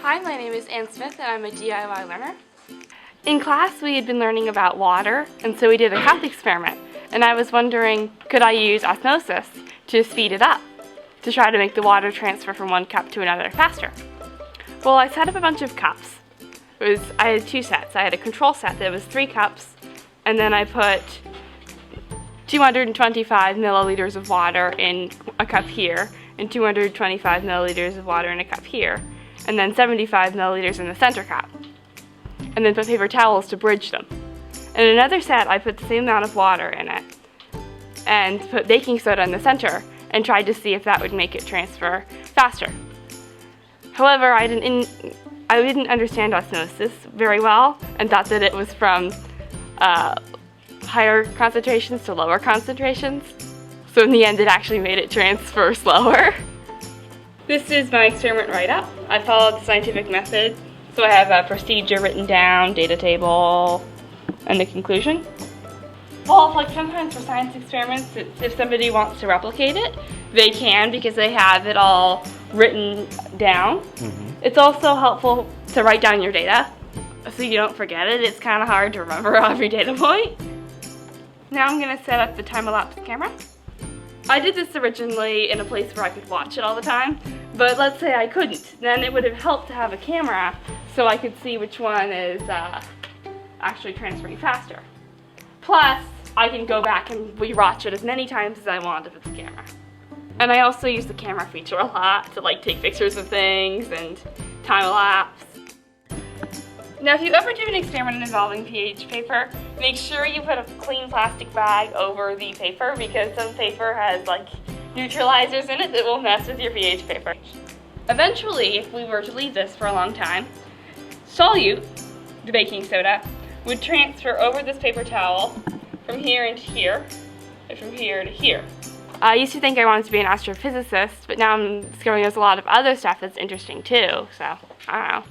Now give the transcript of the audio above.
Hi, my name is Ann Smith and I'm a DIY learner. In class we had been learning about water, and so we did a cup experiment, and I was wondering, could I use osmosis to speed it up, to try to make the water transfer from one cup to another faster? Well, I set up a bunch of cups. I had two sets. I had a control set that was 3 cups, and then I put 225 milliliters of water in a cup here, and 225 milliliters of water in a cup here, and then 75 milliliters in the center cup, and then put paper towels to bridge them. In another set, I put the same amount of water in it, and put baking soda in the center, and tried to see if that would make it transfer faster. However, I didn't understand osmosis very well, and thought that it was from higher concentrations to lower concentrations. So in the end, it actually made it transfer slower. This is my experiment write-up. I followed the scientific method. So I have a procedure written down, data table, and the conclusion. Well, like sometimes for science experiments, if somebody wants to replicate it, they can because they have it all written down. It's also helpful to write down your data so you don't forget it. It's kind of hard to remember every data point. Now I'm going to set up the time-lapse camera. I did this originally in a place where I could watch it all the time, but let's say I couldn't. Then it would have helped to have a camera so I could see which one is actually transferring faster. Plus, I can go back and re-watch it as many times as I want if it's a camera. And I also use the camera feature a lot to take pictures of things and time-lapse. Now, if you ever do an experiment involving pH paper, make sure you put a clean plastic bag over the paper because some paper has neutralizers in it that will mess with your pH paper. Eventually, if we were to leave this for a long time, solute, the baking soda, would transfer over this paper towel from here into here, and from here to here. I used to think I wanted to be an astrophysicist, but now I'm discovering there's a lot of other stuff that's interesting too, so I don't know.